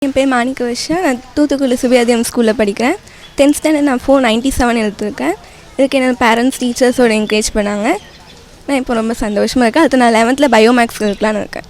என் பேர் மாணிக்க வருஷன். நான் தூத்துக்குடி சுபியாதியம் ஸ்கூலில் படிக்கிறேன். 10th ஸ்டாண்டர்ட் நான் 497 எடுத்திருக்கேன். இதுக்கு என்னோட பேரண்ட்ஸ் டீச்சர்ஸோடு என்கரேஜ் பண்ணாங்க. நான் இப்போ ரொம்ப சந்தோஷமாக இருக்கேன். அடுத்து நான் 11th பயோமேக்ஸ் இருக்கலான்னு இருக்கேன்.